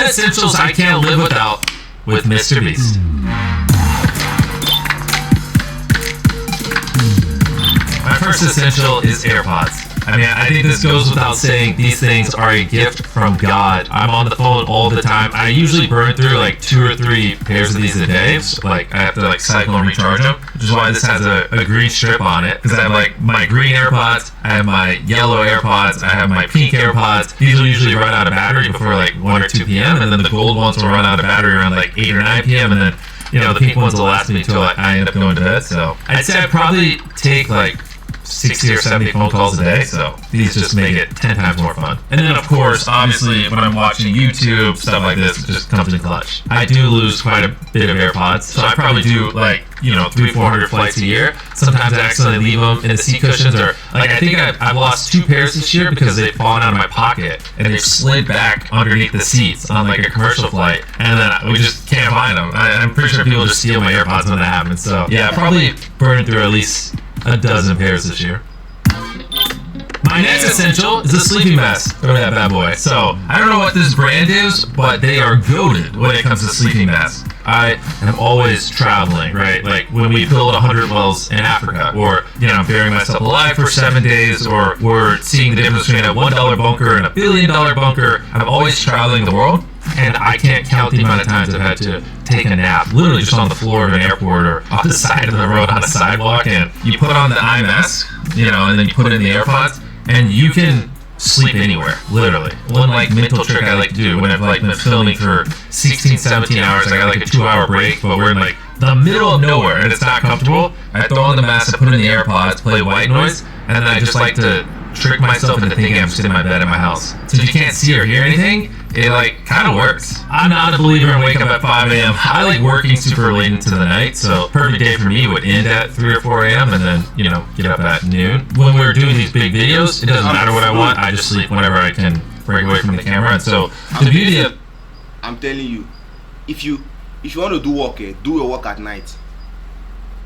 essentials I can't live without with Mr. Beast. My first essential is AirPods. I mean, I think this goes without saying. These things are a gift from God. I'm on the phone all the time. I usually burn through like 2 or 3 pairs of these a day. So, like, I have to like cycle and recharge them, which is why this has a green strip on it. Because I have like my green AirPods, I have my yellow AirPods, I have my pink AirPods. These will usually run out of battery before like 1 or 2 p.m. And then the gold ones will run out of battery around like 8 or 9 p.m. And then, you know, the pink ones will last me until I end up going to bed. So I'd say I'd probably take like 60 or 70 phone calls a day, so these just make it 10 times more fun. And then, of course, obviously, when I'm watching YouTube, stuff like this, it just comes in clutch. I do lose quite a bit of AirPods, so I probably do, like, you know, 300-400 flights a year. Sometimes I accidentally leave them in the seat cushions, or, like, I think I've lost 2 pairs this year because they've fallen out of my pocket, and they've slid back underneath the seats on, like, a commercial flight, and then we just can't find them. I'm pretty sure people just steal my AirPods when that happens, so, yeah, probably burning through at least a dozen pairs this year. My next essential is a sleeping mask for that bad boy. So, I don't know what this brand is, but they are goated when it comes to sleeping masks. I am always traveling, right? Like when we build 100 wells in Africa, or, you know, I'm burying myself alive for 7 days, or we're seeing the difference between a $1 bunker and a $1 billion bunker. I'm always traveling the world, and I can't count the amount of times I've had to take a nap, literally just on the floor of an airport or on the side of the road on a sidewalk, and you put on the eye mask, you know, and then you put in the AirPods, and you can sleep anywhere, literally. One like mental trick I like to do when I've like been filming for 16, 17 hours, I got like a 2-hour break, but we're in like the middle of nowhere and it's not comfortable. I throw on the mask, I put in the AirPods, play white noise, and then I just like to trick myself into thinking I'm sitting in my bed in my house. Since you can't see or hear anything, it like kind of works. I'm not a believer in waking up at 5 a.m. I like working super late into the night, so perfect day for me would end at 3 or 4 a.m. and then, you know, get up at noon. When we're doing these big videos, it doesn't matter what I want. I just sleep whenever I can break away from the camera. And so the beauty of... I'm telling you, if you want to do work, do your work at night.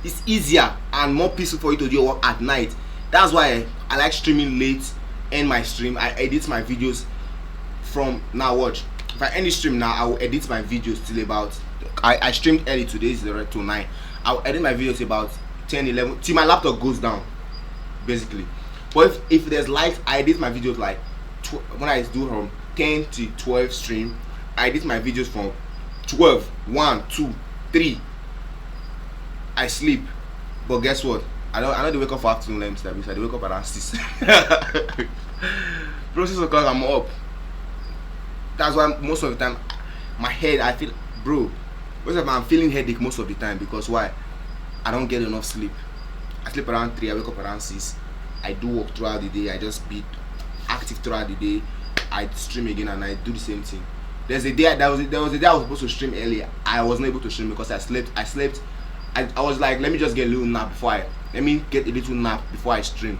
It's easier and more peaceful for you to do your work at night. That's why I like streaming late, end my stream. I edit my videos from now. Watch, if I end the stream now, I will edit my videos till about I streamed early today, it's already till 9. I'll edit my videos about 10, 11 till my laptop goes down, basically. But if there's light, I edit my videos like when I do from 10 to 12 stream, I edit my videos from 12, 1, 2, 3. I sleep, but guess what? I know they wake up for afternoon lunch. That means I wake up around 6. Bro, 6 o'clock I'm up. That's why most of the time my head, I feel, bro, most of the time I'm feeling headache most of the time. Because why? I don't get enough sleep. I sleep around 3, I wake up around 6. I do work throughout the day. I just be active throughout the day. I stream again and I do the same thing. There was a day I was supposed to stream earlier. I wasn't able to stream because I slept. I was like, let me just get a little nap before I stream.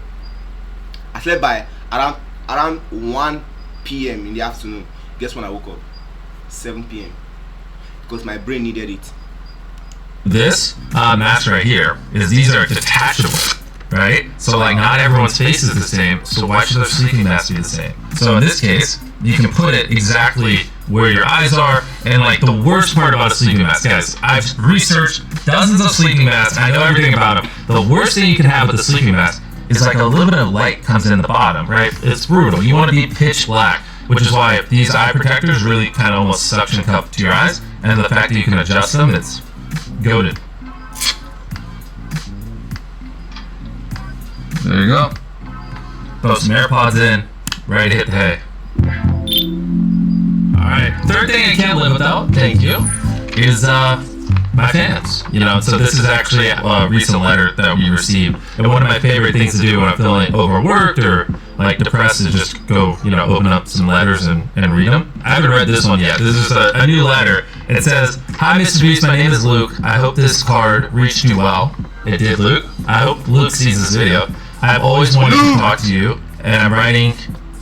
I slept by around 1 p.m. in the afternoon. Guess when I woke up? 7 p.m. because my brain needed it. This mask right here these are detachable, right? So like not everyone's face is the same, so why should their sleeping mask be the same? So in this case, you can put it exactly where your eyes are. And like the worst part about a sleeping mask, guys, I've researched dozens of sleeping masks, I know everything about them. The worst thing you can have with a sleeping mask is like a little bit of light comes in the bottom, right? It's brutal. You want to be pitch black, which is why these eye protectors really kind of almost suction cup to your eyes, and the fact that you can adjust them, it's goated. There you go. Throw some AirPods in, ready to hit the hay. Alright, third thing I can't live without, thank you, is my fans. You know, so this is actually a recent letter that we received. And one of my favorite things to do when I'm feeling overworked or like depressed is just go, you know, open up some letters and read them. I haven't read this one yet. This is a new letter. It says, "Hi Mr. Beast, my name is Luke. I hope this card reached you well." It did, Luke. I hope Luke sees this video. I've always wanted to talk to you, and I'm writing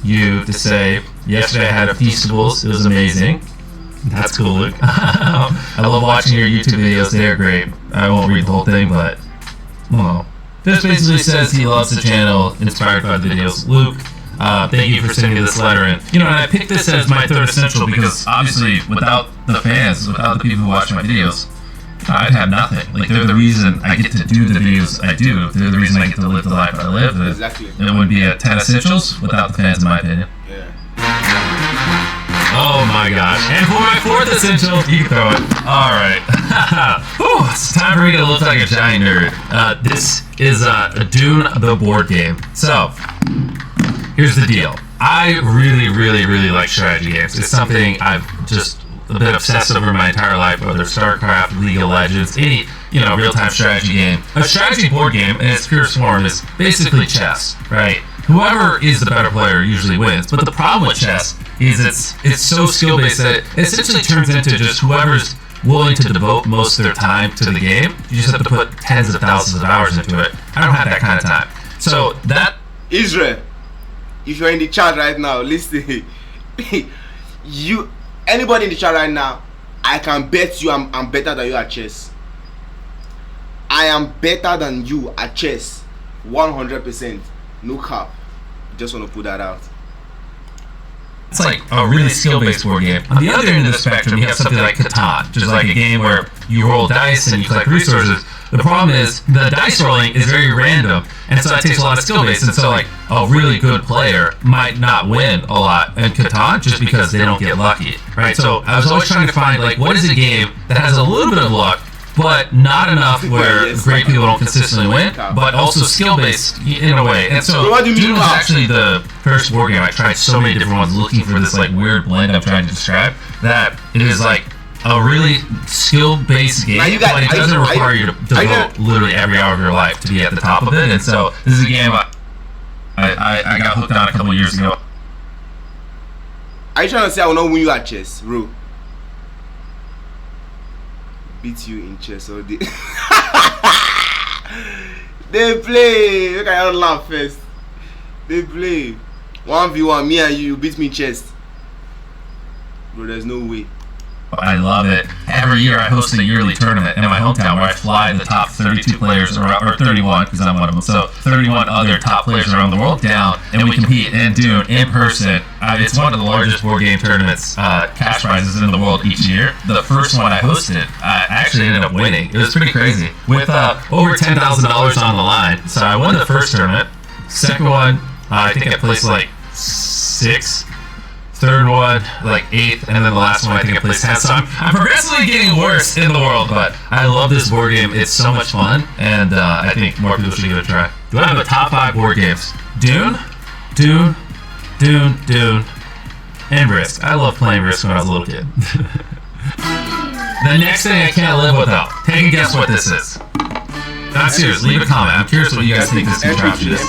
you to say, yesterday I had a Feastables. It was amazing. That's cool, Luke. I love watching your YouTube videos. They're great. I won't read the whole thing, but, well. This basically says he loves the channel, inspired by the videos. Luke, Thank you for sending me this letter. And, and I picked this as my third essential because, obviously, without the fans, without the people who watch my videos, I'd have nothing. Like, they're the reason I get to do the videos I do. They're the reason I get to live the life I live. Exactly. It wouldn't be a 10 essentials without the fans, in my opinion. Yeah. Oh my gosh. And for my fourth essential, you can throw it. Alright. It's time for me to look like a giant nerd. This is Dune the board game. So, here's the deal. I really like strategy games. It's something I've just been obsessed over my entire life, whether StarCraft, League of Legends, any, real-time strategy game. A strategy board game, in its purest form, is basically chess, right? Whoever is the better player usually wins. But the problem with chess is it's so skill-based that it essentially turns into just whoever's willing to devote most of their time to the game. You just have to put tens of thousands of hours into it. I don't have that kind of time. So that... Israel, if you're in the chat right now, listen. Anybody in the chat right now, I can bet you I'm better than you at chess. I am better than you at chess. 100%. No cap. Just want to put that out. It's like a really skill-based board game. On the other end of the spectrum, you have something like Catan, which is like a game where you roll dice and you collect resources. The problem is the dice rolling is very random, and so it takes a lot of skill-based. And so, like, a really good player might not win a lot in Catan just because they don't get lucky, right? So I was always trying to find, like, what is a game that has a little bit of luck, but not enough where great people don't consistently win, but also skill-based in a way. And so Dune was actually the first board game I tried so many different ones looking for this like weird blend I'm trying to describe, that it is like a really skill-based game, but it doesn't require you to devote literally every hour of your life to be at the top of it. And so this is a game I got hooked on a couple years ago. Are you trying to say I will not win you at chess, bro? Beat you in chess all day. They play. Look, I don't laugh first. They play 1v1. Me and you beat me in chess, bro. There's no way. I love it. Every year I host a yearly tournament in my hometown where I fly the top 32 players, or 31, because I'm one of them, so 31 other top players around the world down, and we compete in Dune in person. It's one of the largest board game tournaments, cash prizes in the world each year. The first one I hosted, I actually ended up winning. It was pretty crazy. With over $10,000 on the line. So I won the first tournament. Second one, I think I placed like 6th. Third one, like 8th, and then the last one I think I placed 10th. So I'm progressively getting worse in the world, but I love this board game. It's so much fun, and I think more people should give it a try. Do I have a top 5 board games? Dune, and Risk. I loved playing Risk when I was a little kid. The next thing I can't live without. Take a guess what this is. Not serious, leave a comment. I'm curious what you guys think this contraption is.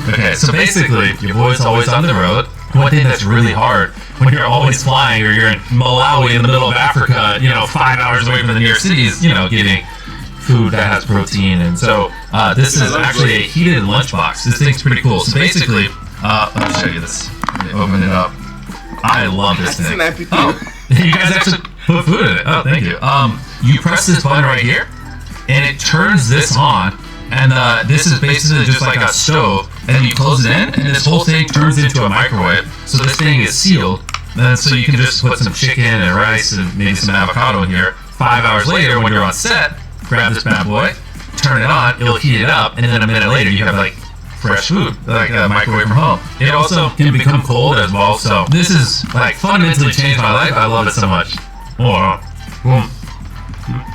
Okay, so basically, your boy's always on the road. One thing that's really hard when you're always flying, or you're in Malawi in the middle of Africa, 5 hours away from the nearest cities, getting food that has protein. And so this is actually a heated lunchbox. This thing's pretty cool. So basically, let me show you this. Let me open it up. I love this thing. Oh, you guys actually put food in it. Oh, thank you. You press this button right here, and it turns this on, and this is basically just like a stove, and you close it in, and this whole thing turns into a microwave. So this thing is sealed, and so you can just put some chicken and rice and maybe some avocado in here. 5 hours later, when you're on set, grab this bad boy, turn it on, it'll heat it up, and then a minute later you have like fresh food, like a microwave from home. It also can become cold as well, so this is like fundamentally changed my life. I love it so much. Oh,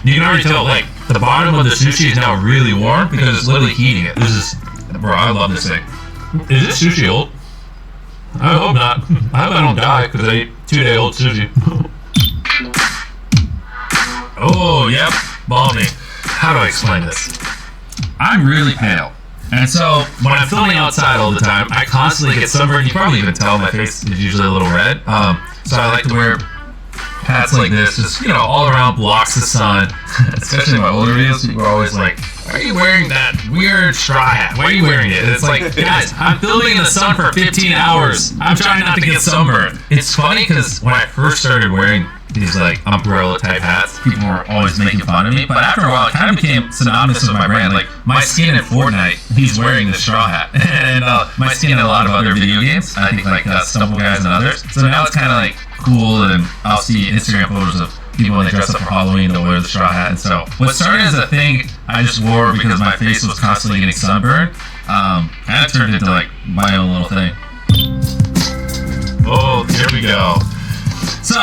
you can already tell, like, the bottom of the sushi is now really warm because it's literally heating it. This is, bro, I love this thing. Is this sushi old? I hope not. I hope I don't die because I ate 2-day-old sushi. Oh, yep, balmy. How do I explain this? I'm really pale. And so, when I'm filming outside all the time, I constantly get sunburned. You probably even tell my face is usually a little red. So I like to wear hats like this, just, all around, blocks the sun. Especially in my older videos, people are always like, why are you wearing that weird straw hat? Why are you wearing it? And it's like, guys, I'm filming in the sun for 15 hours. I'm trying not to get sunburned. It's funny because when I first started wearing these like umbrella type hats. People were always making fun of me, but after a while it kind of became synonymous with my brand. Like my skin in Fortnite, he's wearing the straw hat, and my skin in a lot of other video games. I think like Stumble Guys and others. So now it's kind of like cool, and I'll see Instagram photos of people when they dress up for Halloween, they'll wear the straw hat. And so what started as a thing I just wore because my face was constantly getting sunburned, kind of turned into like my own little thing. Oh, here we go. So,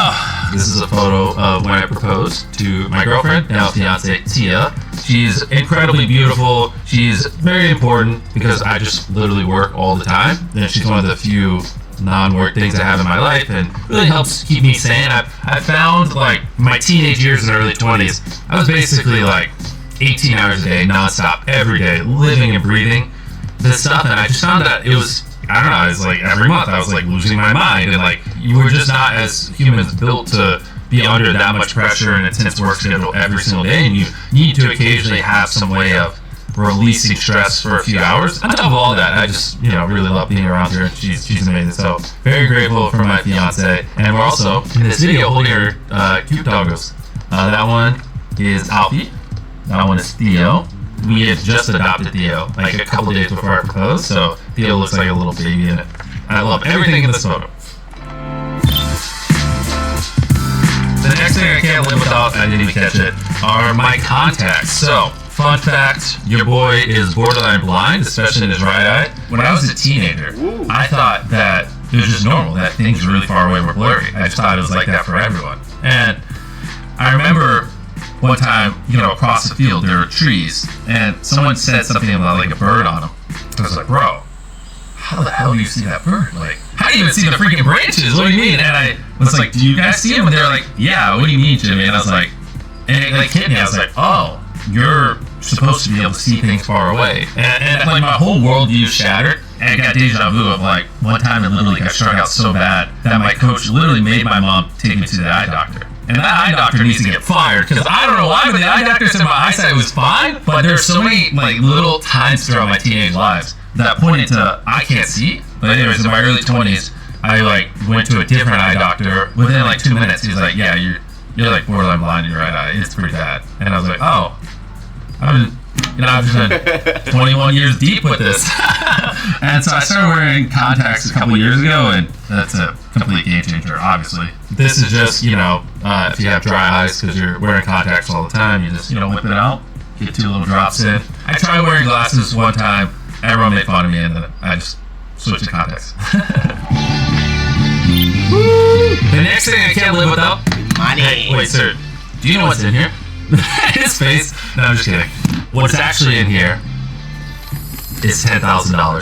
this is a photo of when I proposed to my girlfriend, now fiance, Tia. She's incredibly beautiful. She's very important because I just literally work all the time. And she's one of the few non-work things I have in my life and really helps keep me sane. I found like my teenage years and early 20s, I was basically like 18 hours a day, nonstop, every day, living and breathing this stuff. And I just found that it was, I don't know, it was like every month I was like losing my mind, and like you were just not as humans built to be under that much pressure and intense work schedule every single day, and you need to occasionally have some way of releasing stress for a few hours. On top of all that, I just, really love being around her. She's amazing. So very grateful for my fiance. And we're also in this video holding her cute doggos. That one is Alfie. That one is Theo. We had just adopted Theo like a couple days before I proposed, so Theo looks like a little baby in it. I love everything in this photo. The next thing I can't live without, I didn't even catch it, are my contacts. So, fun fact, your boy is borderline blind, especially in his right eye. When I was a teenager, I thought that it was just normal, that things really far away were blurry. I just thought it was like that for everyone. And I remember one time, across the field, there were trees, and someone said something about like a bird on them. I was like, bro, how the hell do you see that bird? Like, how do you even see the freaking branches? What do you mean? And I was like, do you guys see them? And they were like, yeah, what do you mean, Jimmy? And I was like, and it like hit me. I was like, oh, you're supposed to be able to see things far away. And like my whole worldview shattered. And I got deja vu of like one time it literally got struck out so bad that my coach literally made my mom take me to the eye doctor. And that eye doctor needs to get fired, because I don't know why, but the eye doctor said my eyesight was fine, but there's so many like little times throughout my teenage lives that pointed to I can't see. But anyways, in my early 20s, I like went to a different eye doctor. Within like 2 minutes, he's like, yeah, you're like borderline blind in your right eye. It's pretty bad. And I was like, oh, I've just been 21 years deep with this. And so I started wearing contacts a couple years ago, and that's a complete game changer, obviously. This is just, if you have dry eyes because you're wearing contacts all the time, you just, whip it out, get 2 little drops in. I tried wearing glasses one time, everyone made fun of me, and then I just switched to contacts. The next thing I can't live without, Money. Hey, wait, sir, do you know what's in here? His face. No, I'm just kidding. What's actually in here is $10,000.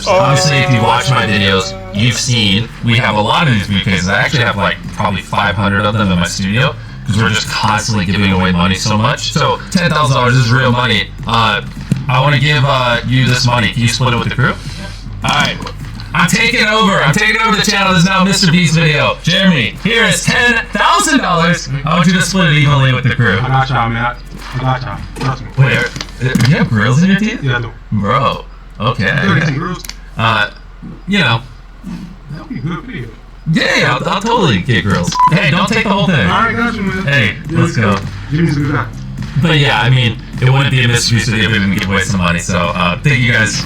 Obviously, if you watch my videos, you've seen we have a lot of these briefcases. I actually have like probably 500 of them in my studio because we're just constantly giving away money so much. So $10,000 is real money. I want to give you this money. Can you split it with the crew? All right. I'm taking over the channel. This is now Mr. Beast video. Jeremy, here is $10,000. I want you to split it evenly with the crew. I got y'all, man. I got y'all. Trust me. Wait, you have grills in your teeth? Yeah, I do. Bro, okay. Grills? That would be a good video. Yeah, I'll totally get grills. Hey, don't take the whole thing. Alright, got you, man. Hey, let's go. Jimmy's a good guy. But yeah, I mean, it wouldn't be a Mr. Beast video if we didn't give away some money. So, thank you guys.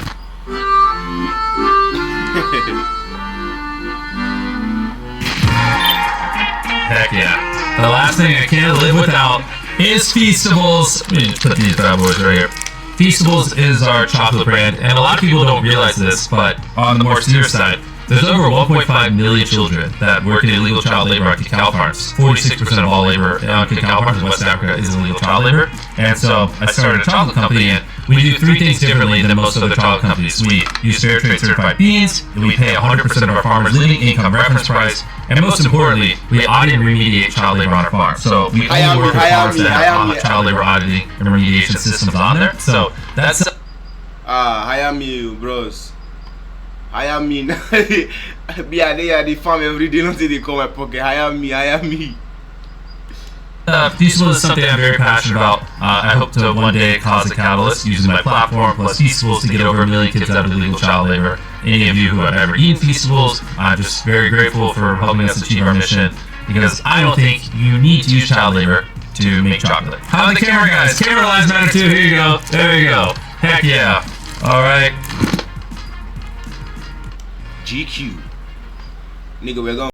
Heck yeah. The last thing I can't live without is Feastables. Let me put these bad boys right here. Feastables is our chocolate brand, and a lot of people don't realize this, but on the more serious side, there's over 1.5 million children that work in illegal child labor on cacao farms. 46% of all labor on cacao farms in West Africa is illegal child labor. And so I started a chocolate company, and we do 3 things differently than most other chocolate companies. We use fair trade certified beans, and we pay 100% of our farmers' living income reference price, and most importantly, we audit and remediate child labor on our farm. So we only work with farms that have child labor auditing and remediation systems on there. So that's hire me, bros. Hire me. Be a day at the farm every day. Don't say they call my pocket. Hire me. Feastables is something I'm very passionate about. I hope to one day cause a catalyst using my platform plus Feastables to get over 1 million kids out of illegal child labor. Any of you who have ever eaten Feastables, I'm just very grateful for helping us achieve our mission. because I don't think you need to use child labor to make chocolate. How about the camera guys? Camera lives matter too. Here you go. There you go. Heck yeah. All right. GQ. Nigga, we're going.